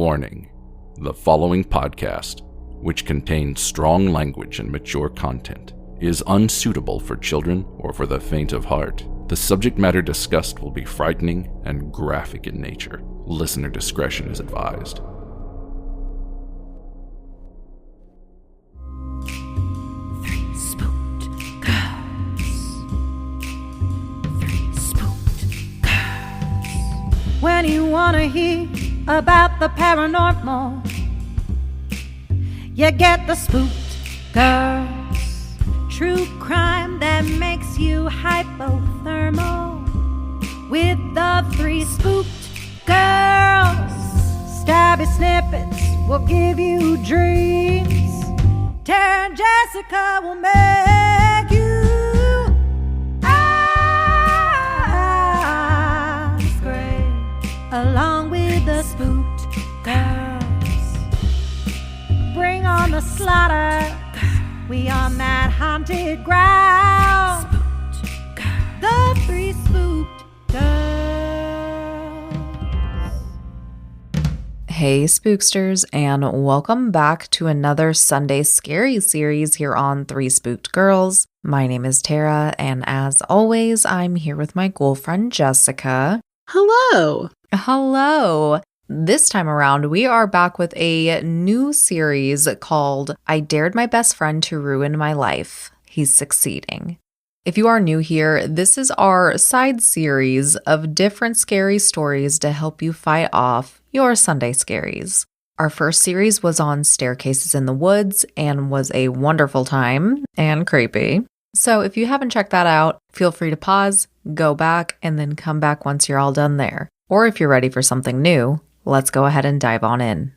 Warning: the following podcast, which contains strong language and mature content, is unsuitable for children or for the faint of heart. The subject matter discussed will be frightening and graphic in nature. Listener discretion is advised. When you wanna hear about the paranormal, you get the Spooked Girls. True crime that makes you hypothermal. With the three Spooked Girls, stabby snippets will give you dreams. Tara and Jessica will make you along with the Spooked Girls. Bring on the slaughter, we on that haunted ground. The three Spooked Girls. Hey Spooksters, and welcome back to another Sunday Scaries series here on Three Spooked Girls. My name is Tara, and as always, I'm here with my ghoul friend Jessica. Hello. Hello. This time around, we are back with a new series called I Dared My Best Friend to Ruin My Life. He's Succeeding. If you are new here, this is our side series of different scary stories to help you fight off your Sunday scaries. Our first series was on staircases in the woods and was a wonderful time and creepy. So if you haven't checked that out, feel free to pause, go back, and then come back once you're all done there. Or if you're ready for something new, let's go ahead and dive on in.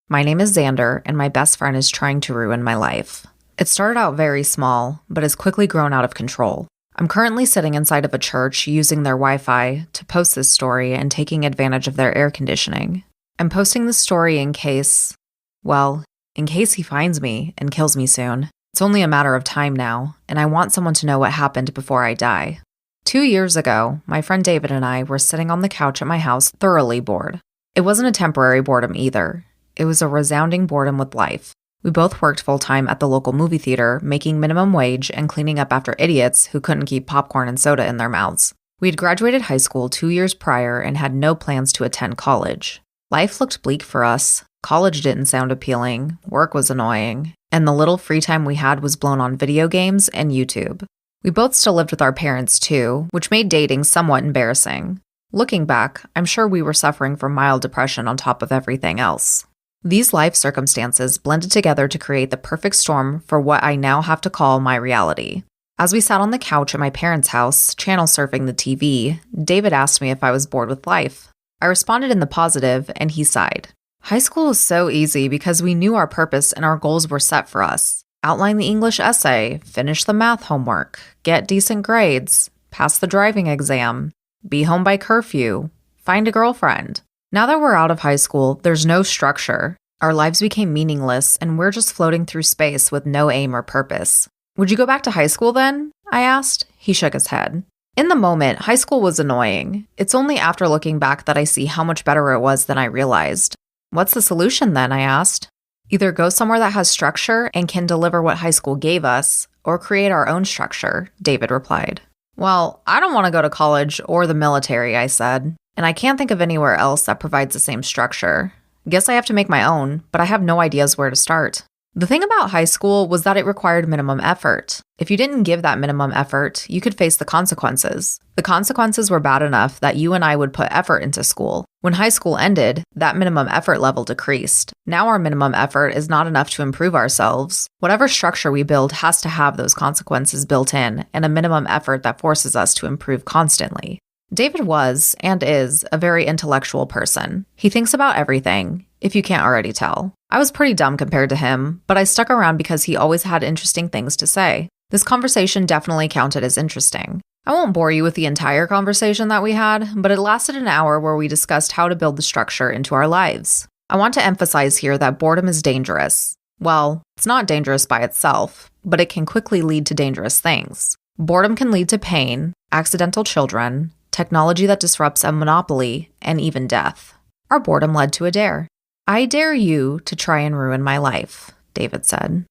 My name is Xander, and my best friend is trying to ruin my life. It started out very small, but has quickly grown out of control. I'm currently sitting inside of a church using their Wi-Fi to post this story and taking advantage of their air conditioning. I'm posting this story in case he finds me and kills me soon. It's only a matter of time now, and I want someone to know what happened before I die. 2 years ago, my friend David and I were sitting on the couch at my house thoroughly bored. It wasn't a temporary boredom either. It was a resounding boredom with life. We both worked full-time at the local movie theater, making minimum wage and cleaning up after idiots who couldn't keep popcorn and soda in their mouths. We had graduated high school 2 years prior and had no plans to attend college. Life looked bleak for us. College didn't sound appealing, work was annoying, and the little free time we had was blown on video games and YouTube. We both still lived with our parents too, which made dating somewhat embarrassing. Looking back, I'm sure we were suffering from mild depression on top of everything else. These life circumstances blended together to create the perfect storm for what I now have to call my reality. As we sat on the couch at my parents' house, channel surfing the TV, David asked me if I was bored with life. I responded in the positive, and he sighed. High school was so easy because we knew our purpose and our goals were set for us. Outline the English essay, finish the math homework, get decent grades, pass the driving exam, be home by curfew, find a girlfriend. Now that we're out of high school, there's no structure. Our lives became meaningless, and we're just floating through space with no aim or purpose. Would you go back to high school then? I asked. He shook his head. In the moment, high school was annoying. It's only after looking back that I see how much better it was than I realized. What's the solution then? I asked. Either go somewhere that has structure and can deliver what high school gave us, or create our own structure, David replied. Well, I don't want to go to college or the military, I said, and I can't think of anywhere else that provides the same structure. Guess I have to make my own, but I have no ideas where to start. The thing about high school was that it required minimum effort. If you didn't give that minimum effort, you could face the consequences. The consequences were bad enough that you and I would put effort into school. When high school ended, that minimum effort level decreased. Now our minimum effort is not enough to improve ourselves. Whatever structure we build has to have those consequences built in, and a minimum effort that forces us to improve constantly. David was, and is, a very intellectual person. He thinks about everything, if you can't already tell. I was pretty dumb compared to him, but I stuck around because he always had interesting things to say. This conversation definitely counted as interesting. I won't bore you with the entire conversation that we had, but it lasted an hour where we discussed how to build the structure into our lives. I want to emphasize here that boredom is dangerous. Well, it's not dangerous by itself, but it can quickly lead to dangerous things. Boredom can lead to pain, accidental children, technology that disrupts a monopoly, and even death. Our boredom led to a dare. I dare you to try and ruin my life, David said.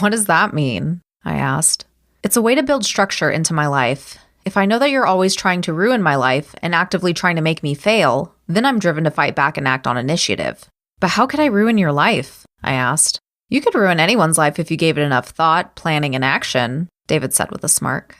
What does that mean? I asked. It's a way to build structure into my life. If I know that you're always trying to ruin my life and actively trying to make me fail, then I'm driven to fight back and act on initiative. But how could I ruin your life? I asked. You could ruin anyone's life if you gave it enough thought, planning, and action, David said with a smirk.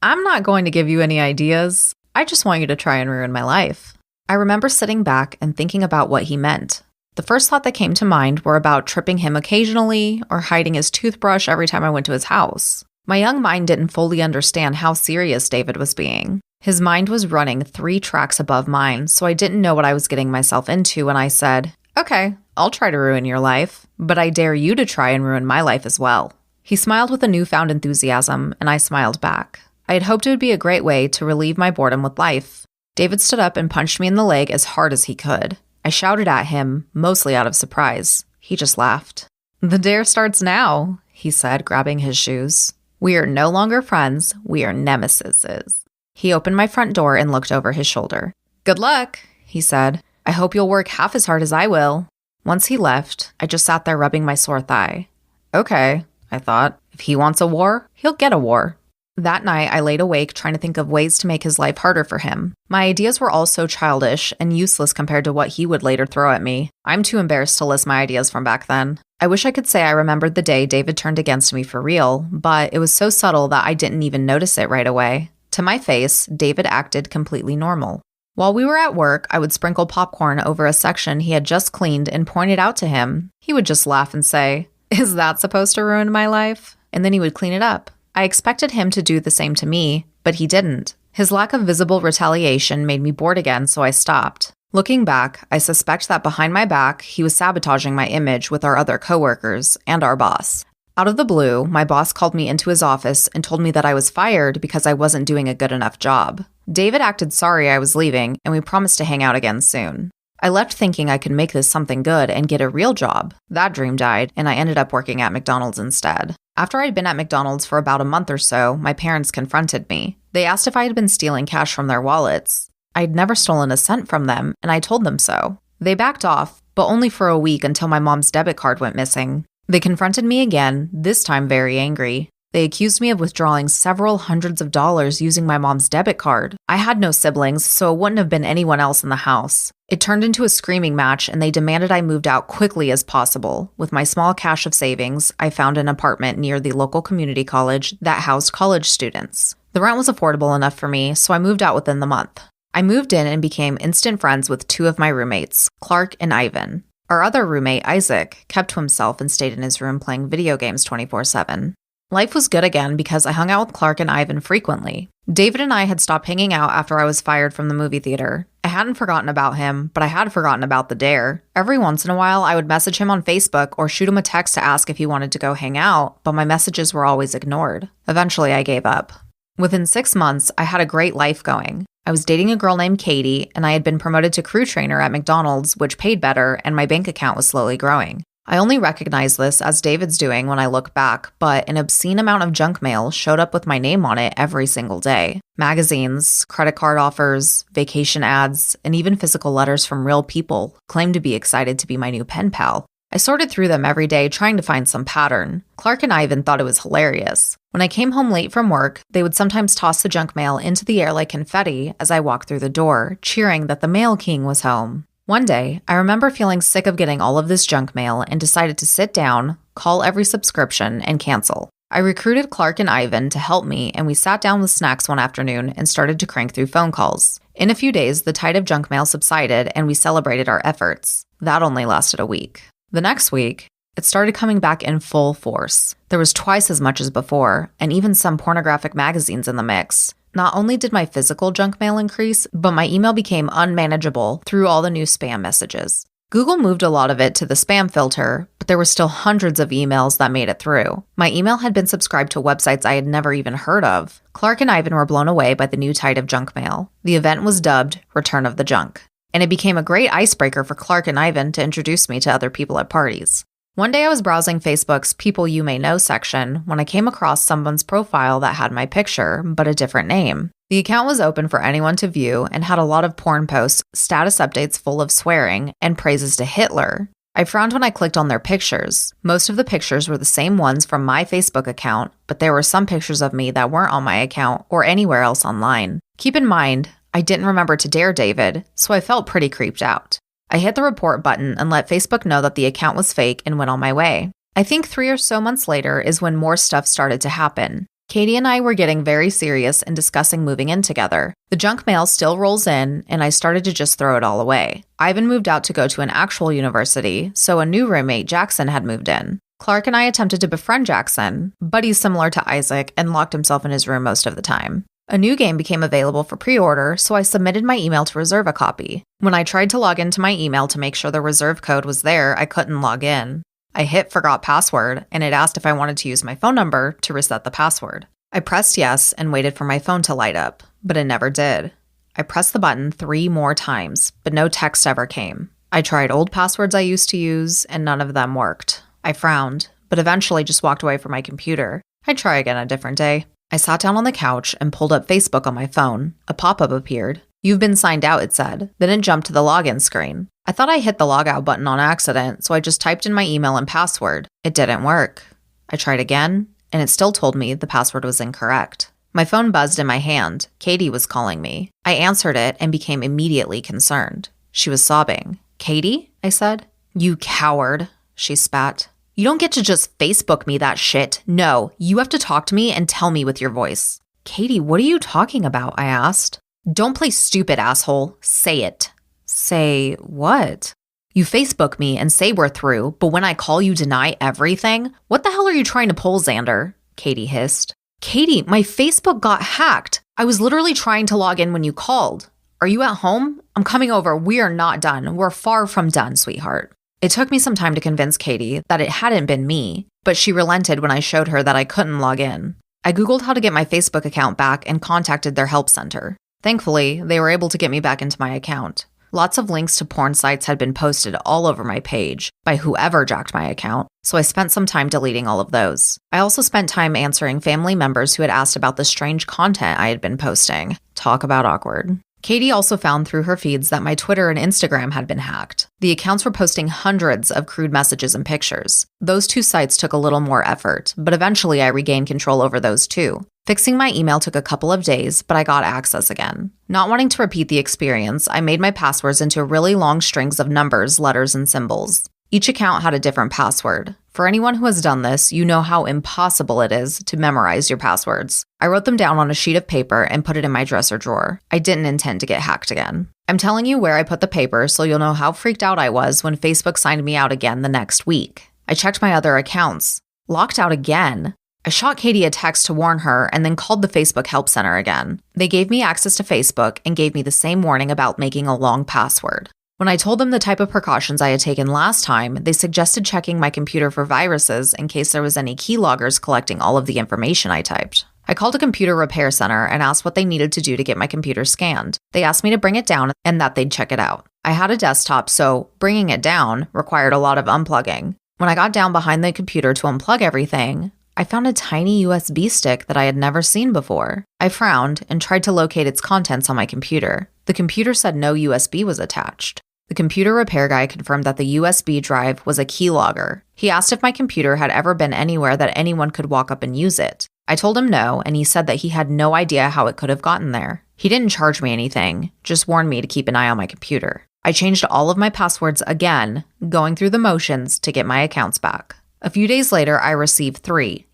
I'm not going to give you any ideas. I just want you to try and ruin my life. I remember sitting back and thinking about what he meant. The first thought that came to mind were about tripping him occasionally or hiding his toothbrush every time I went to his house. My young mind didn't fully understand how serious David was being. His mind was running 3 tracks above mine, so I didn't know what I was getting myself into when I said, "Okay, I'll try to ruin your life, but I dare you to try and ruin my life as well." He smiled with a newfound enthusiasm, and I smiled back. I had hoped it would be a great way to relieve my boredom with life. David stood up and punched me in the leg as hard as he could. I shouted at him, mostly out of surprise. He just laughed. "The dare starts now," he said, grabbing his shoes. "We are no longer friends, we are nemesises." He opened my front door and looked over his shoulder. "Good luck," he said. "I hope you'll work half as hard as I will." Once he left, I just sat there rubbing my sore thigh. Okay, I thought, if he wants a war, he'll get a war. That night, I laid awake trying to think of ways to make his life harder for him. My ideas were all so childish and useless compared to what he would later throw at me. I'm too embarrassed to list my ideas from back then. I wish I could say I remembered the day David turned against me for real, but it was so subtle that I didn't even notice it right away. To my face, David acted completely normal. While we were at work, I would sprinkle popcorn over a section he had just cleaned and point it out to him. He would just laugh and say, "Is that supposed to ruin my life?" And then he would clean it up. I expected him to do the same to me, but he didn't. His lack of visible retaliation made me bored again, so I stopped. Looking back, I suspect that behind my back, he was sabotaging my image with our other coworkers and our boss. Out of the blue, my boss called me into his office and told me that I was fired because I wasn't doing a good enough job. David acted sorry I was leaving, and we promised to hang out again soon. I left thinking I could make this something good and get a real job. That dream died, and I ended up working at McDonald's instead. After I'd been at McDonald's for about a month or so, my parents confronted me. They asked if I had been stealing cash from their wallets. I'd never stolen a cent from them, and I told them so. They backed off, but only for a week until my mom's debit card went missing. They confronted me again, this time very angry. They accused me of withdrawing several hundreds of dollars using my mom's debit card. I had no siblings, so it wouldn't have been anyone else in the house. It turned into a screaming match, and they demanded I moved out quickly as possible. With my small cache of savings, I found an apartment near the local community college that housed college students. The rent was affordable enough for me, so I moved out within the month. I moved in and became instant friends with 2 of my roommates, Clark and Ivan. Our other roommate, Isaac, kept to himself and stayed in his room playing video games 24/7. Life was good again because I hung out with Clark and Ivan frequently. David and I had stopped hanging out after I was fired from the movie theater. I hadn't forgotten about him, but I had forgotten about the dare. Every once in a while, I would message him on Facebook or shoot him a text to ask if he wanted to go hang out, but my messages were always ignored. Eventually, I gave up. Within 6 months, I had a great life going. I was dating a girl named Katie, and I had been promoted to crew trainer at McDonald's, which paid better, and my bank account was slowly growing. I only recognize this as David's doing when I look back, but an obscene amount of junk mail showed up with my name on it every single day. Magazines, credit card offers, vacation ads, and even physical letters from real people claimed to be excited to be my new pen pal. I sorted through them every day trying to find some pattern. Clark and Ivan thought it was hilarious. When I came home late from work, they would sometimes toss the junk mail into the air like confetti as I walked through the door, cheering that the mail king was home. One day, I remember feeling sick of getting all of this junk mail and decided to sit down, call every subscription, and cancel. I recruited Clark and Ivan to help me, and we sat down with snacks one afternoon and started to crank through phone calls. In a few days, the tide of junk mail subsided, and we celebrated our efforts. That only lasted a week. The next week, it started coming back in full force. There was twice as much as before, and even some pornographic magazines in the mix. Not only did my physical junk mail increase, but my email became unmanageable through all the new spam messages. Google moved a lot of it to the spam filter, but there were still hundreds of emails that made it through. My email had been subscribed to websites I had never even heard of. Clark and Ivan were blown away by the new tide of junk mail. The event was dubbed Return of the Junk, and it became a great icebreaker for Clark and Ivan to introduce me to other people at parties. One day I was browsing Facebook's People You May Know section when I came across someone's profile that had my picture, but a different name. The account was open for anyone to view and had a lot of porn posts, status updates full of swearing, and praises to Hitler. I frowned when I clicked on their pictures. Most of the pictures were the same ones from my Facebook account, but there were some pictures of me that weren't on my account or anywhere else online. Keep in mind, I didn't remember to dare David, so I felt pretty creeped out. I hit the report button and let Facebook know that the account was fake and went on my way. I think 3 or so months later is when more stuff started to happen. Katie and I were getting very serious and discussing moving in together. The junk mail still rolls in, and I started to just throw it all away. Ivan moved out to go to an actual university, so a new roommate, Jackson, had moved in. Clark and I attempted to befriend Jackson, but he's similar to Isaac and locked himself in his room most of the time. A new game became available for pre-order, so I submitted my email to reserve a copy. When I tried to log into my email to make sure the reserve code was there, I couldn't log in. I hit forgot password, and it asked if I wanted to use my phone number to reset the password. I pressed yes and waited for my phone to light up, but it never did. I pressed the button 3 more times, but no text ever came. I tried old passwords I used to use, and none of them worked. I frowned, but eventually just walked away from my computer. I'd try again a different day. I sat down on the couch and pulled up Facebook on my phone. A pop-up appeared. "You've been signed out," it said. Then it jumped to the login screen. I thought I hit the logout button on accident, so I just typed in my email and password. It didn't work. I tried again, and it still told me the password was incorrect. My phone buzzed in my hand. Katie was calling me. I answered it and became immediately concerned. She was sobbing. "Katie?" I said. "You coward," she spat. "You don't get to just Facebook me that shit. No, you have to talk to me and tell me with your voice." "Katie, what are you talking about?" I asked. "Don't play stupid, asshole. Say it." "Say what?" "You Facebook me and say we're through, but when I call you deny everything? What the hell are you trying to pull, Xander?" Katie hissed. "Katie, my Facebook got hacked. I was literally trying to log in when you called. Are you at home? I'm coming over. We are not done. We're far from done, sweetheart." It took me some time to convince Katie that it hadn't been me, but she relented when I showed her that I couldn't log in. I Googled how to get my Facebook account back and contacted their help center. Thankfully, they were able to get me back into my account. Lots of links to porn sites had been posted all over my page by whoever jacked my account, so I spent some time deleting all of those. I also spent time answering family members who had asked about the strange content I had been posting. Talk about awkward. Katie also found through her feeds that my Twitter and Instagram had been hacked. The accounts were posting hundreds of crude messages and pictures. Those 2 sites took a little more effort, but eventually I regained control over those too. Fixing my email took a couple of days, but I got access again. Not wanting to repeat the experience, I made my passwords into really long strings of numbers, letters, and symbols. Each account had a different password. For anyone who has done this, you know how impossible it is to memorize your passwords. I wrote them down on a sheet of paper and put it in my dresser drawer. I didn't intend to get hacked again. I'm telling you where I put the paper so you'll know how freaked out I was when Facebook signed me out again the next week. I checked my other accounts. Locked out again. I shot Katie a text to warn her and then called the Facebook help center again. They gave me access to Facebook and gave me the same warning about making a long password. When I told them the type of precautions I had taken last time, they suggested checking my computer for viruses in case there was any keyloggers collecting all of the information I typed. I called a computer repair center and asked what they needed to do to get my computer scanned. They asked me to bring it down and that they'd check it out. I had a desktop, so bringing it down required a lot of unplugging. When I got down behind the computer to unplug everything, I found a tiny USB stick that I had never seen before. I frowned and tried to locate its contents on my computer. The computer said no USB was attached. The computer repair guy confirmed that the USB drive was a keylogger. He asked if my computer had ever been anywhere that anyone could walk up and use it. I told him no, and he said that he had no idea how it could have gotten there. He didn't charge me anything, just warned me to keep an eye on my computer. I changed all of my passwords again, going through the motions to get my accounts back. A few days later, I received 3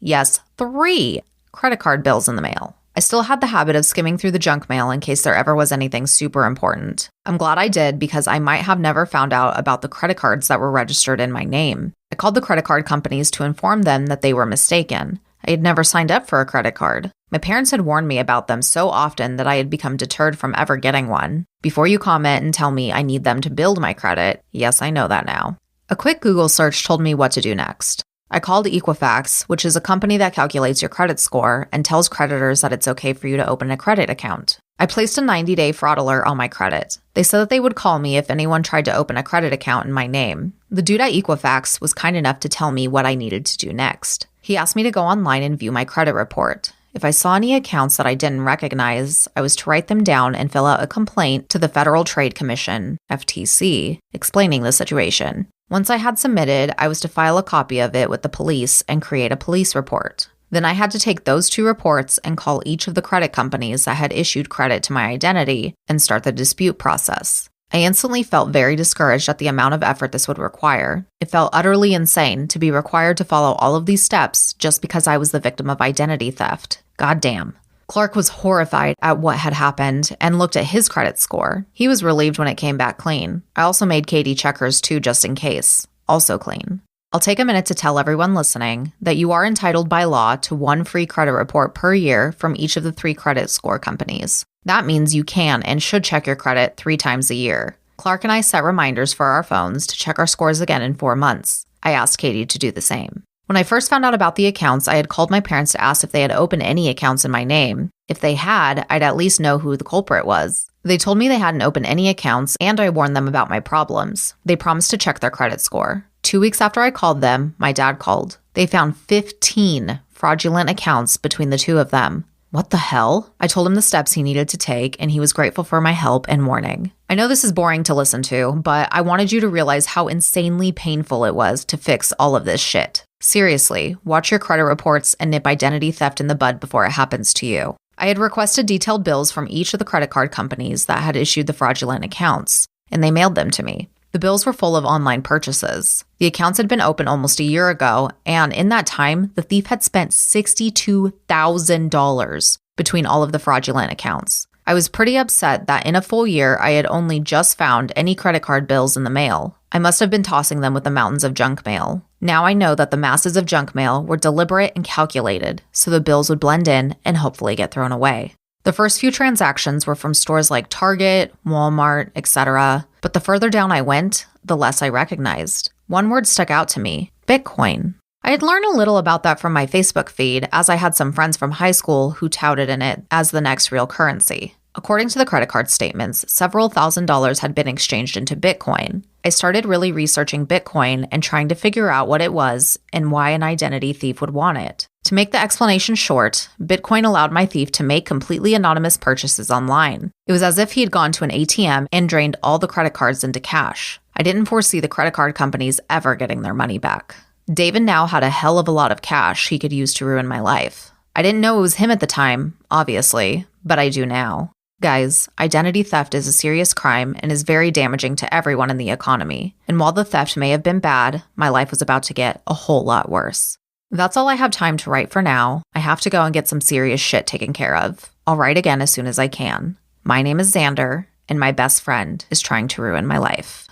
credit card bills in the mail. I still had the habit of skimming through the junk mail in case there ever was anything super important. I'm glad I did because I might have never found out about the credit cards that were registered in my name. I called the credit card companies to inform them that they were mistaken. I had never signed up for a credit card. My parents had warned me about them so often that I had become deterred from ever getting one. Before you comment and tell me I need them to build my credit, yes, I know that now. A quick Google search told me what to do next. I called Equifax, which is a company that calculates your credit score and tells creditors that it's okay for you to open a credit account. I placed a 90-day fraud alert on my credit. They said that they would call me if anyone tried to open a credit account in my name. The dude at Equifax was kind enough to tell me what I needed to do next. He asked me to go online and view my credit report. If I saw any accounts that I didn't recognize, I was to write them down and fill out a complaint to the Federal Trade Commission, FTC, explaining the situation. Once I had submitted, I was to file a copy of it with the police and create a police report. Then I had to take those 2 reports and call each of the credit companies that had issued credit to my identity and start the dispute process. I instantly felt very discouraged at the amount of effort this would require. It felt utterly insane to be required to follow all of these steps just because I was the victim of identity theft. Goddamn. Clark was horrified at what had happened and looked at his credit score. He was relieved when it came back clean. I also made Katie check hers too just in case. Also clean. I'll take a minute to tell everyone listening that you are entitled by law to 1 free credit report per year from each of the 3 credit score companies. That means you can and should check your credit 3 times a year. Clark and I set reminders for our phones to check our scores again in 4 months. I asked Katie to do the same. When I first found out about the accounts, I had called my parents to ask if they had opened any accounts in my name. If they had, I'd at least know who the culprit was. They told me they hadn't opened any accounts, and I warned them about my problems. They promised to check their credit score. 2 weeks after I called them, my dad called. They found 15 fraudulent accounts between the 2 of them. What the hell? I told him the steps he needed to take, and he was grateful for my help and warning. I know this is boring to listen to, but I wanted you to realize how insanely painful it was to fix all of this shit. Seriously, watch your credit reports and nip identity theft in the bud before it happens to you. I had requested detailed bills from each of the credit card companies that had issued the fraudulent accounts, and they mailed them to me. The bills were full of online purchases. The accounts had been open almost a year ago, and in that time, the thief had spent $62,000 between all of the fraudulent accounts. I was pretty upset that in a full year, I had only just found any credit card bills in the mail. I must have been tossing them with the mountains of junk mail. Now I know that the masses of junk mail were deliberate and calculated, so the bills would blend in and hopefully get thrown away. The first few transactions were from stores like Target, Walmart, etc., but the further down I went, the less I recognized. One word stuck out to me: Bitcoin. I had learned a little about that from my Facebook feed, as I had some friends from high school who touted in it as the next real currency. According to the credit card statements, several $1,000s had been exchanged into Bitcoin. I started really researching Bitcoin and trying to figure out what it was and why an identity thief would want it. To make the explanation short, Bitcoin allowed my thief to make completely anonymous purchases online. It was as if he had gone to an ATM and drained all the credit cards into cash. I didn't foresee the credit card companies ever getting their money back. David now had a hell of a lot of cash he could use to ruin my life. I didn't know it was him at the time, obviously, but I do now. Guys, identity theft is a serious crime and is very damaging to everyone in the economy. And while the theft may have been bad, my life was about to get a whole lot worse. That's all I have time to write for now. I have to go and get some serious shit taken care of. I'll write again as soon as I can. My name is Xander, and my best friend is trying to ruin my life.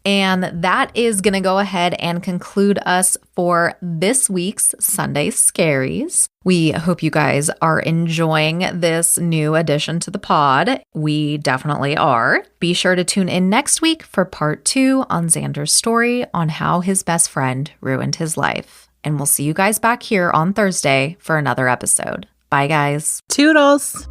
And that is going to go ahead and conclude us for this week's Sunday Scaries. We hope you guys are enjoying this new addition to the pod. We definitely are. Be sure to tune in next week for part 2 on Xander's story on how his best friend ruined his life. And we'll see you guys back here on Thursday for another episode. Bye, guys. Toodles.